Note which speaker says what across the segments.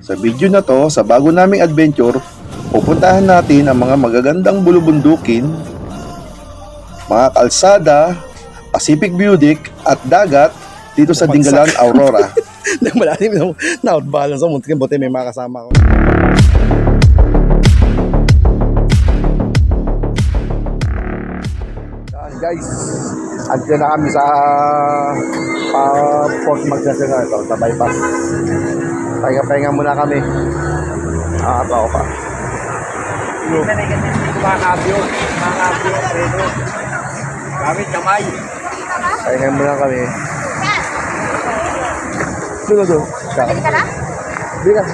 Speaker 1: Sa video na to, sa bago naming adventure, pupuntahan natin ang mga magagandang bulubundukin, mga kalsada, Pacific View Deck at dagat dito sa Dingalan, Aurora.
Speaker 2: Nang malalim na outbalance ako, muntikin buti may makasama ko. Guys, andyan na kami sa Port Magsaysay na ito, sa bypass. Pahinga-pahinga muna kami. Nakakatawa ko pa.
Speaker 3: Kumakabyo, pero gamit kamay.
Speaker 2: Pahinga muna kami. Doon.
Speaker 4: Pwede ka na?
Speaker 2: Hindi ka.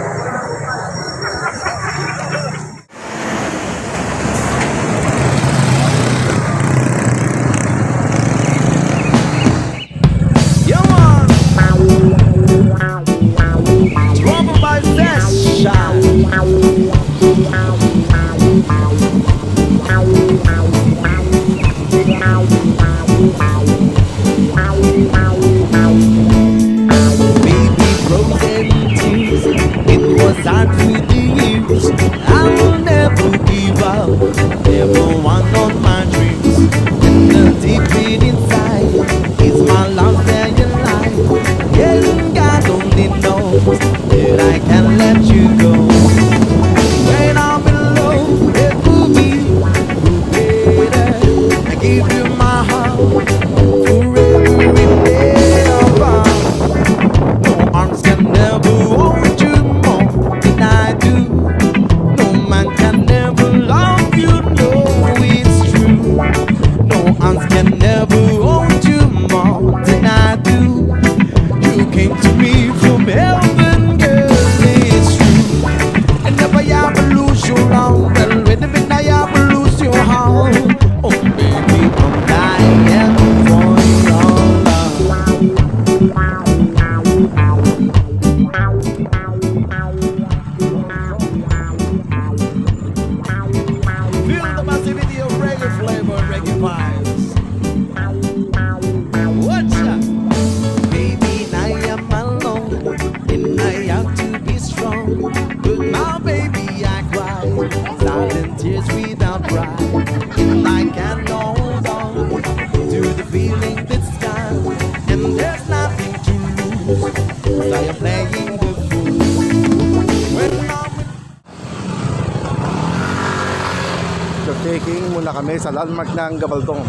Speaker 2: Taking muna kami sa landmark ng Gabaldon.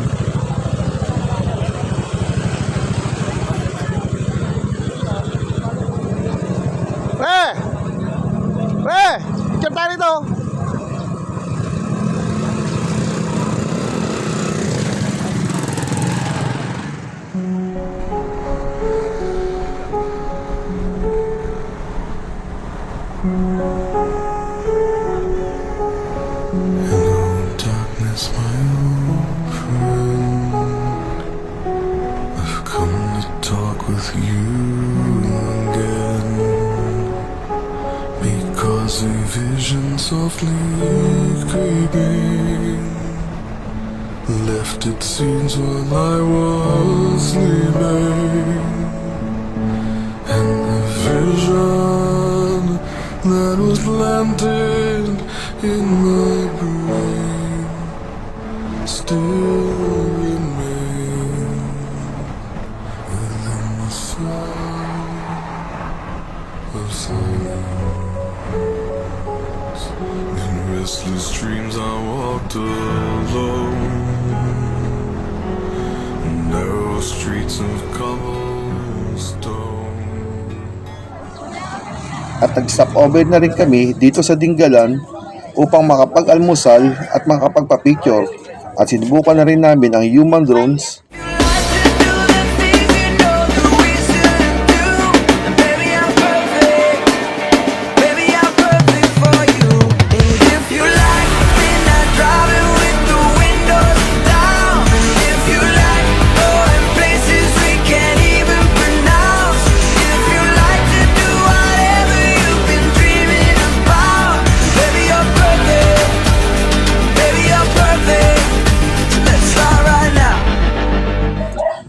Speaker 2: Ikot tayo rito.
Speaker 5: A vision softly creeping left its scenes while I was sleeping, and the vision that was planted in my brain still remains within the sound of silence. In restless dreams I walked alone, narrow streets of cobblestone.
Speaker 1: At nag-stop over na rin kami dito sa Dingalan upang makapag-almusal at makapagpa-picture, at sinubukan na rin namin ang human drones.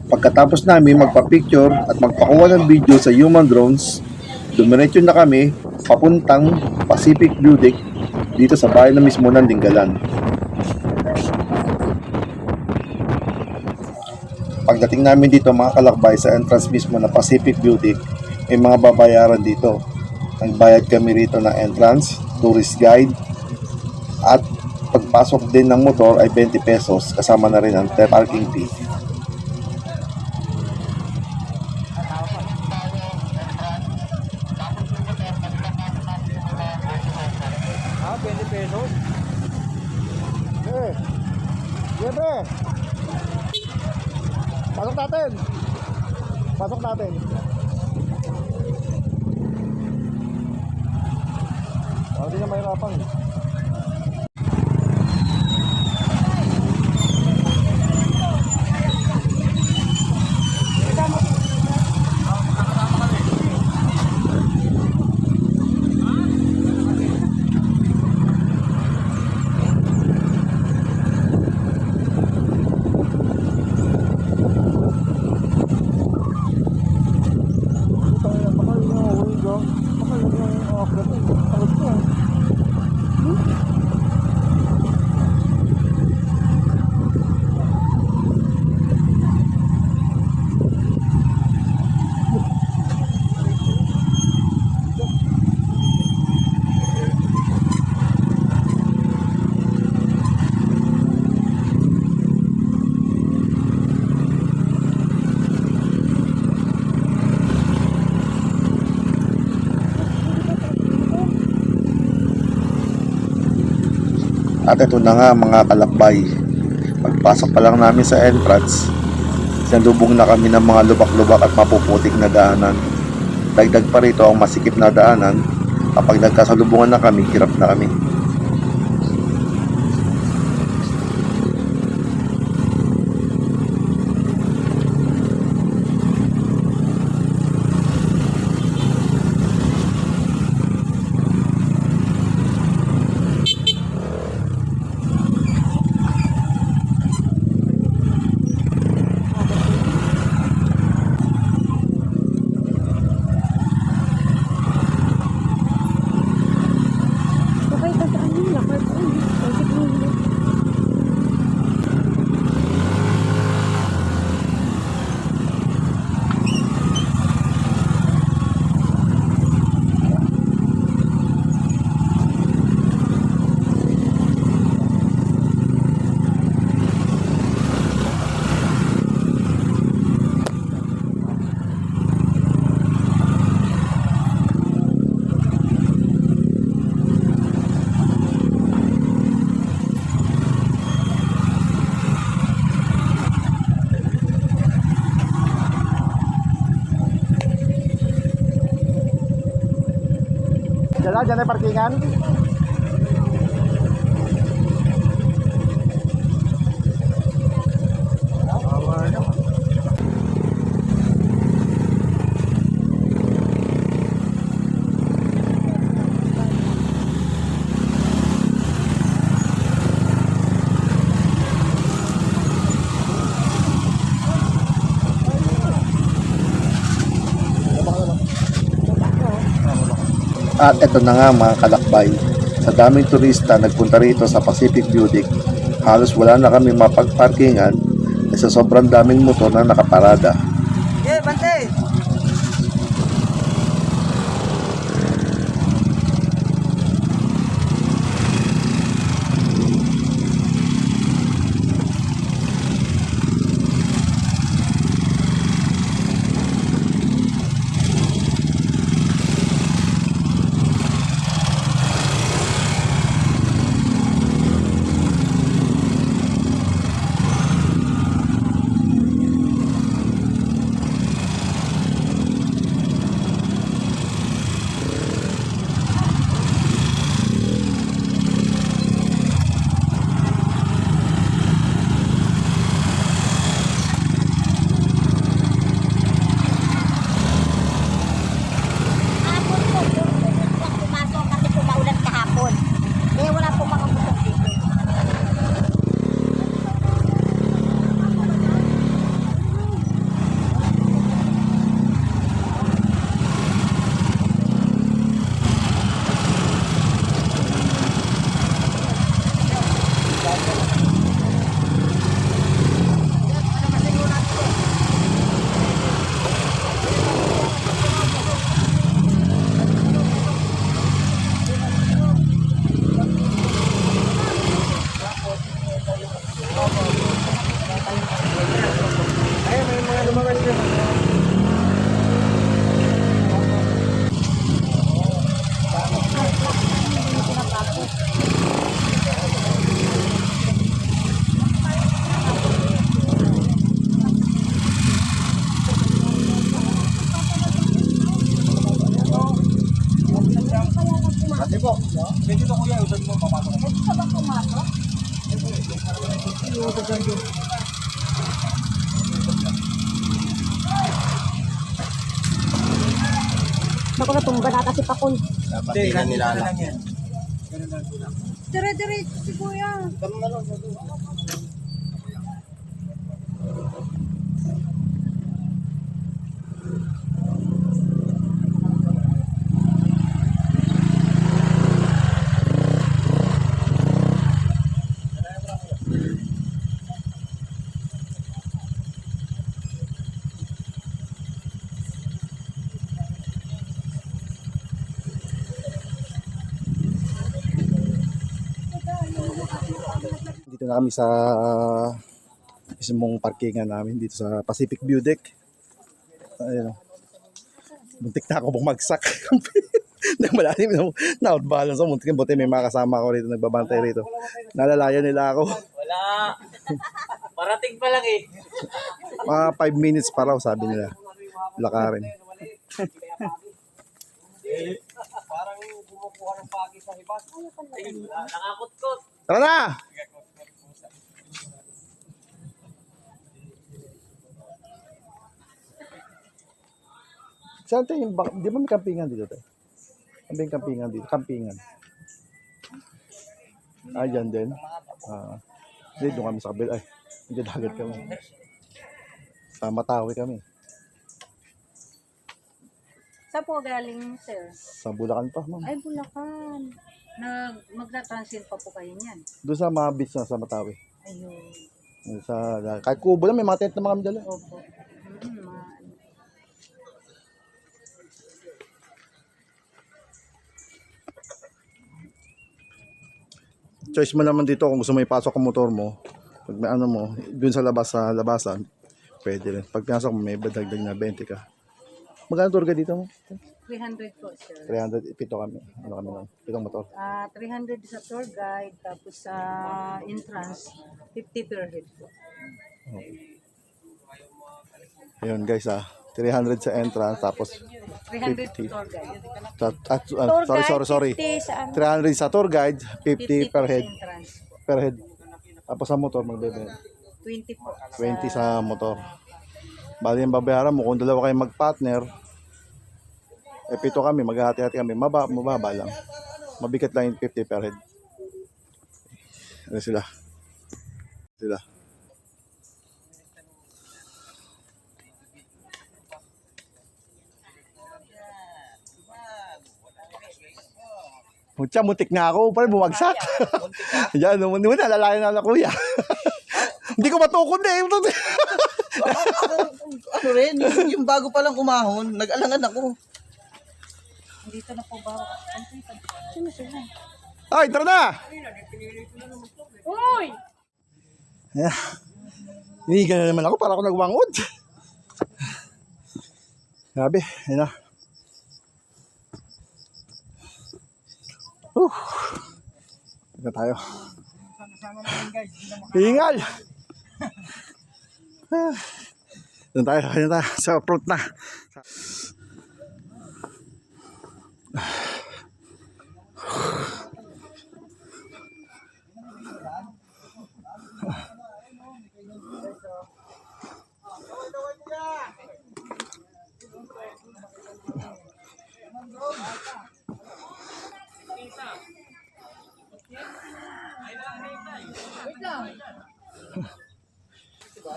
Speaker 1: Pagkatapos namin magpa-picture at magpakuha ng video sa human drones, Dumiretso na kami papuntang Pacific View Deck dito sa bayan na mismo ng Dinggalan. Pagdating namin dito mga kalakbay sa entrance mismo na Pacific View Deck, may mga babayaran dito. Nagbayad kami rito ng entrance, tourist guide, at pagpasok din ng motor ay 20 pesos kasama na rin ang parking fee.
Speaker 3: Ah, 20 pesos.
Speaker 2: Siyempre. Pasok natin. Pasok natin. Hindi na mahirapan.
Speaker 1: At ito na nga mga kalakbay, pagpasok pa lang namin sa entrance, sinalubong na kami ng mga lubak-lubak at mapuputik na daanan. Dagdag pa rito ang masikip na daanan, kapag nagkasalubungan na kami, hirap na kami.
Speaker 2: Diyan ay parkingan.
Speaker 1: At ito na nga mga kalakbay, sa daming turista nagpunta rito sa Pacific View Deck, halos wala na kami mapagparkingan sa sobrang daming motor na nakaparada.
Speaker 3: Yeah, bante! po. Pwede to kuya, usad mo, papasok ko.
Speaker 4: Pwede ka ba pumasok? Bako na tumba na kasi pakul.
Speaker 3: Hindi, nila lang yan.
Speaker 4: Dire-diretso si kuya.
Speaker 2: Dito na kami sa mismong parkingan namin dito sa Pacific View Deck. Ayun. Muntik na ako bumagsak. Nang malalim na out balance ako. Muntik buti may makasama ako rito, nagbabantay rito. Nalalayan nila ako.
Speaker 3: Wala. Parating pa lang eh.
Speaker 2: Mga 5 minutes pa raw sabi nila. Lakarin.
Speaker 3: Parang kumukuha ng pagi sa iba. Ayun, nakakot-kot.
Speaker 2: Tara na! Saan tayo yung di ba may kampingan dito tayo? Ano ba yung kampingan dito? Kampingan. Ah, dyan din. Hindi, doon kami sa kabila. Ay, hindi dagat kami. Sa Matawi kami.
Speaker 4: Saan po galing, sir?
Speaker 2: Sa Bulacan pa, ma'am.
Speaker 4: Ay, Bulacan. Magna-transit pa po kayo niyan.
Speaker 2: Doon sa mga beach na sa Matawi.
Speaker 4: Ayun.
Speaker 2: Kahit kubo na, may mga tent na mga kami dala.
Speaker 4: Opo.
Speaker 2: Choice mo naman dito kung gusto mo ipasok ang motor mo. Pag may ano mo, dun sa labas sa labasan, pwede rin. Pag pinasok mo, may dagdag na 20 ka. Magkano tour ka dito mo?
Speaker 4: 300 po, sir.
Speaker 2: 300, pito kami. Ano kami lang? Pitong motor.
Speaker 4: 300 sa tour guide, tapos sa entrance, 50 per head po.
Speaker 2: Ayun guys 300 sa entrance, tapos
Speaker 4: 300
Speaker 2: 50.
Speaker 4: tour guide.
Speaker 2: Sorry. 300 sa tour guide, 50 per head.
Speaker 4: Sa entrance po.
Speaker 2: Per head. Tapos sa motor, magbebe.
Speaker 4: 20 po.
Speaker 2: 20 sa motor. Bali yung babayaran mo, kung dalawa kayo mag-partner, pito kami, maghahati-hati kami, mababa lang. Mabigat lang yung 50 per head. Ano sila? Mutya, mutik na ako, parang bumagsak. Yan, hindi mo nalalayan na kuya. Hindi ko matukod eh.
Speaker 3: Ano rin, yung bago pa lang umahon, nag-alangan ako.
Speaker 4: Dito na po ba? Sino sila?
Speaker 2: Ay, tara na!
Speaker 4: Uy!
Speaker 2: Hinihiga na naman ako para ako nagwangod. Grabe, yun na. Ito tayo. Hingal! Doon tayo sa front na.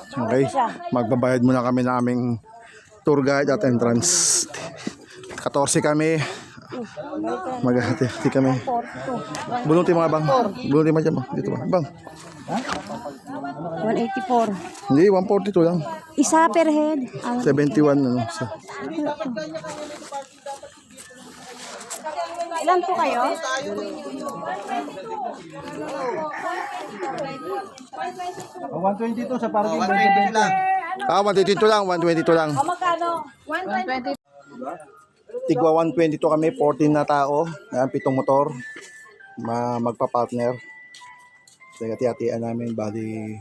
Speaker 2: Okay, magbabayad muna kami ng aming tour guide at entrance. 14 kami. Maghahati kami. Bulunti mga bang. Bulunti mga dyan bang. Dito ba? Bang.
Speaker 4: 184.
Speaker 2: Hindi, 142 lang.
Speaker 4: Isa per head.
Speaker 2: 71 ano.
Speaker 4: Ilan po kayo?
Speaker 3: 122 sa parking. 120 lang.
Speaker 2: 122 lang, 122 lang.
Speaker 4: Magkano? 120.
Speaker 2: Tigwa 122 kami, 14 na tao. Ayan, 7 motor. Magpa-partner. So, hati-hatian namin, bali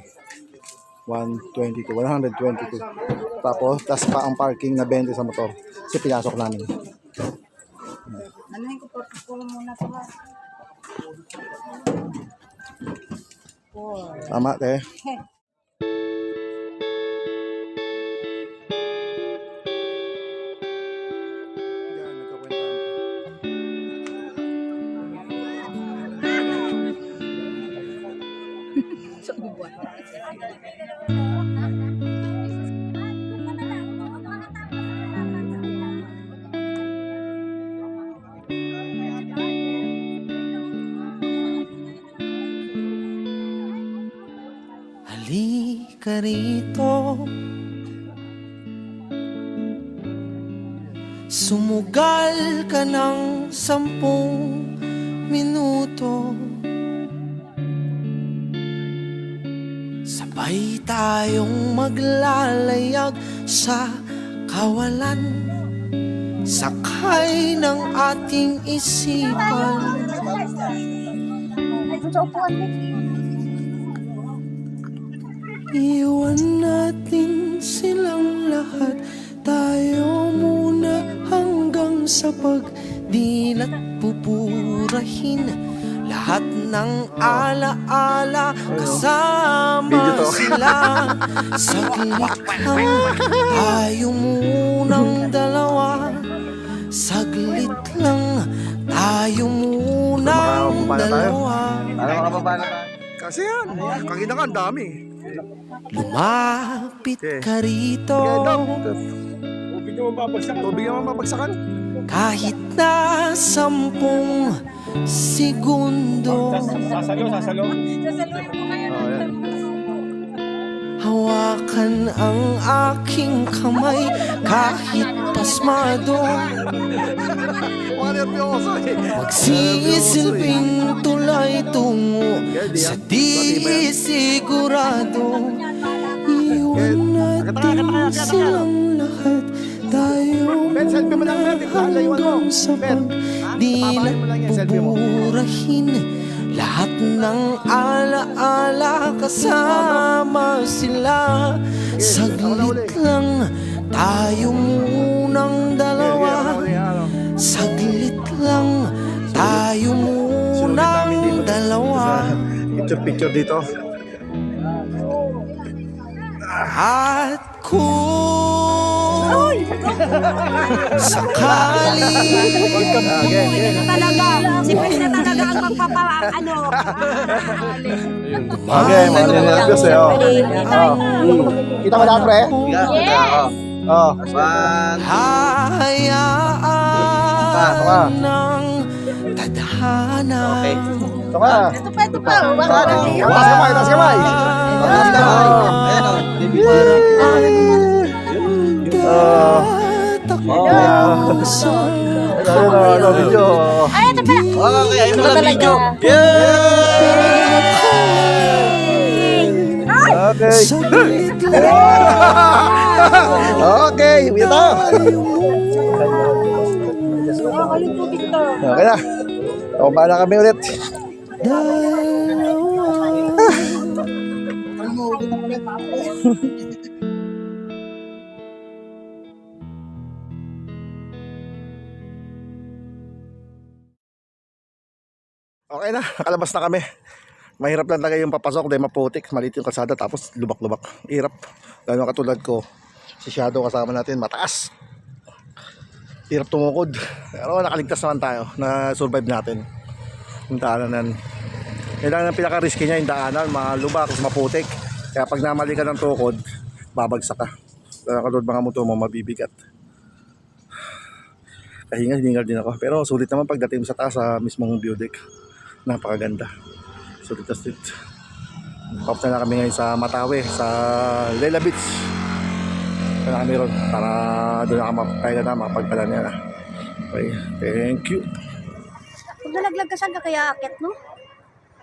Speaker 2: 122. Tapos, tas pa ang parking na 20 sa motor. Kasi pinasok namin.
Speaker 4: Anuhin ko po muna ito ha. 4.
Speaker 2: Tama, te. Yan, nagkakwentaan.
Speaker 6: Halika rito, sumugal ka ng 10 minuto. Sabay tayong maglalayag sa kawalan, sakay ng ating isipan. Iwan natin silang lahat, tayo muna hanggang sa pagdilat. Pupurahin lahat ng alaala, kasama sila. Saglit lang, tayo munang dalawa. Saglit lang, tayo munang dalawa.
Speaker 3: Ano mga babana?
Speaker 2: Kasi yan, kanina ka, ang dami.
Speaker 6: Lumapit ka rito,
Speaker 2: Tubig naman mabagsakan.
Speaker 6: kahit na 10 segundo.
Speaker 3: Sasalo.
Speaker 6: Hawakan ang aking kamay kahit pasmado.
Speaker 2: Nervyoso eh.
Speaker 6: Magsisilbing tulay tungo sa di sigurado. Iwan natin silang lahat, tayo hanggang sa pagdilat. Pupurahin lahat ng alaala, kasama sila. Saglit lang, tayo munang dalawa. Saglit lang, tayo munang dalawa.
Speaker 2: Picture dito.
Speaker 6: At kung sakali
Speaker 4: Talaga, si Pres na talaga ang magpapaano.
Speaker 2: Okay, mga nervyos eh. Oh. Kita mo lahat, pre? Oh.
Speaker 6: Hahayaan ng tadhana.
Speaker 2: Ito ka.
Speaker 4: Ito pa.
Speaker 2: Taas kamay.
Speaker 6: Tatakbo sa
Speaker 2: Ano, video.
Speaker 4: Ay, ito pala.
Speaker 3: Okay, ayun na video.
Speaker 2: Okay.
Speaker 6: saglit lang.
Speaker 2: Okay, ito. Okay na. Tumba na kami ulit. Okay na, nakalabas na kami. Mahirap lang talaga yung papasok dahil maputik, maliit yung kalsada tapos lubak-lubak. Hirap. Lalo katulad ko, si Shadow kasama natin, mataas. Hirap tumukod. Pero nakaligtas naman tayo, na survive natin yung daanan. Yan lang ang pinaka-risky niya, yung daanan, mga lubak, maputik. Kaya pag namali ka ng tukod, babagsak ka. Lalo katulad mga motor mo, mabibigat. Kahingal din ako. Pero sulit naman pagdating sa taas sa mismong view deck. Napakaganda. Sulit na street. Papunta na kami ngayon sa Matawe, sa Lela Beach. Kaya na kami ron para doon na kaya na makapagpala niya na. Okay, thank you.
Speaker 4: Pag nalaglag ka saan ka kaya akit, no?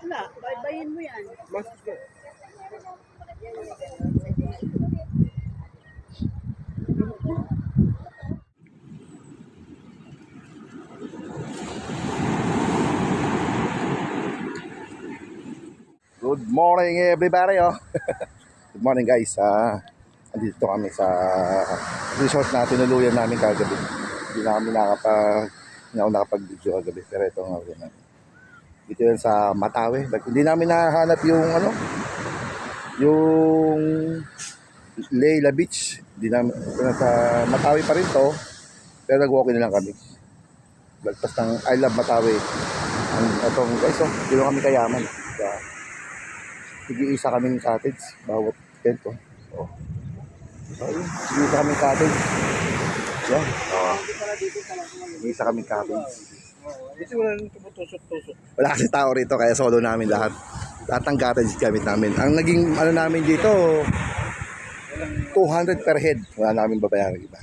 Speaker 4: Wala, baybayin mo yan.
Speaker 2: Good morning everybody. Good morning guys. Andito kami sa resort na tinuluyan namin kagabi. Hindi na kami Hindi ako nakapag-video kagabi. Pero ito nga rin namin. Dito yan sa Matawi. Like, hindi namin nahanap yung ano, yung Leila Beach. Hindi namin, ito na sa Matawi pa rin to. Pero nag-walking na lang kami. Lagpas ng I Love Matawi. Ang itong guys, oh, dito kami kayaman. Tig-iisa kaming cottage. Bawat tent, oh. Oh. So, yun. Tig-iisa kaming cottage. Yan. Oh. Tig-iisa kaming cottage.
Speaker 3: Dito wala nang tumutusok-tusok.
Speaker 2: Wala kasi tao rito kaya solo namin lahat. Lahat ng cottage gamit namin. Ang naging ano namin dito 200 per head. Wala namin babayaran iba.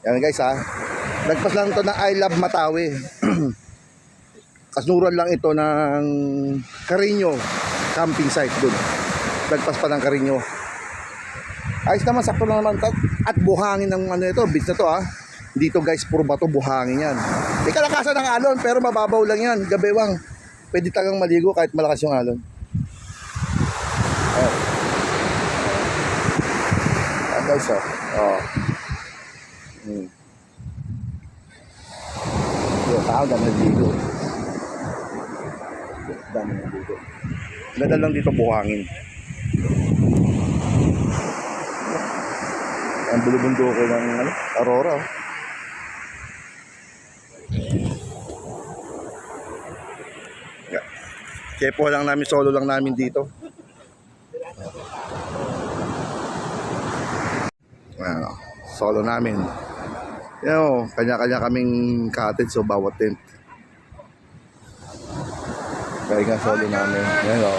Speaker 2: Yan guys ha. Nagpas lang to na I Love Matawi. Kasnuran lang ito ng Carino camping site doon. Nagpas pa ng Carino. Ayos naman, sakto lang naman. At buhangin ng ano ito, beach na to ha. Dito guys, puro bato, buhangin yan. May kalakasan ng alon, pero mababaw lang yan. Gabewang, pwede tagang maligo kahit malakas yung alon. Oh. Ayan guys, oh. Oh. Yung tao, dami naligo. Dami naligo. Ganda lang dito buhangin. Ang bulubunduko ng ano, Aurora, oh. Kepo lang namin, solo lang namin dito. Ano, solo namin. Yan o, kanya-kanya kaming cottage so bawat tent. Kaya nga solo namin. Yan o.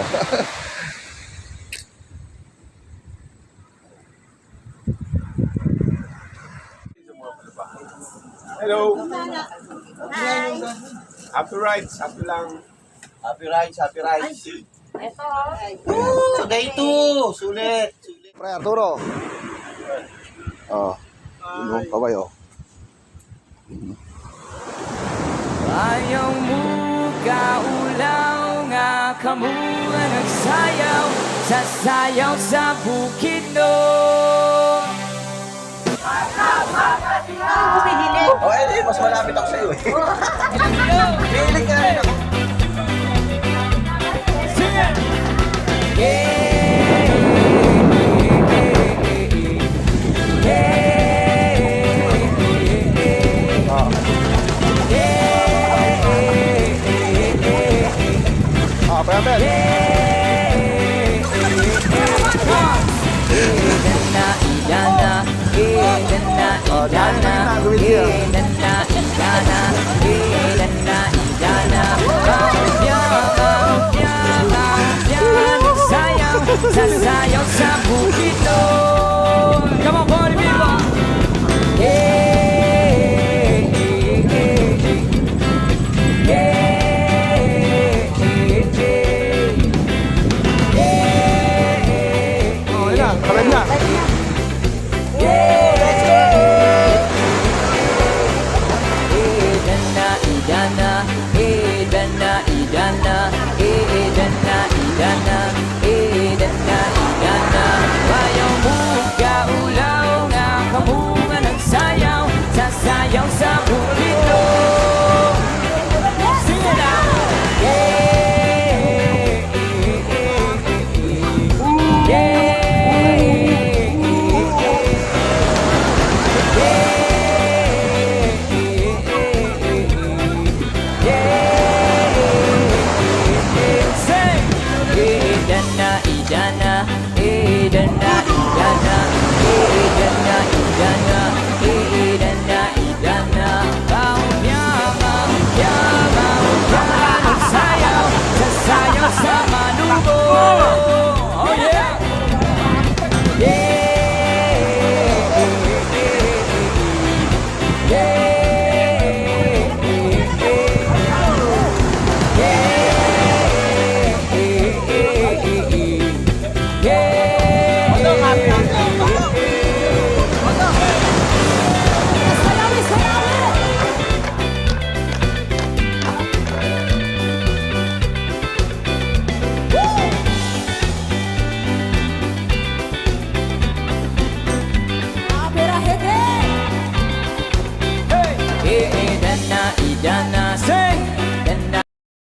Speaker 3: Hello. Happy rides, happy lang.
Speaker 7: Happy rides, happy rides.
Speaker 4: Ito.
Speaker 7: Day 2, sulit.
Speaker 2: Pre, Arturo. Oh, yung kaway oh.
Speaker 6: Ayaw mo kaulaw nga kamu ang nagsayaw sa sayaw sa bukid no.
Speaker 7: Oh, eh, mas malapit ako sa iyo eh. Feeling ka rin ako.
Speaker 2: Ah, Pebel.
Speaker 6: Idana, idana, idana, idana, idana,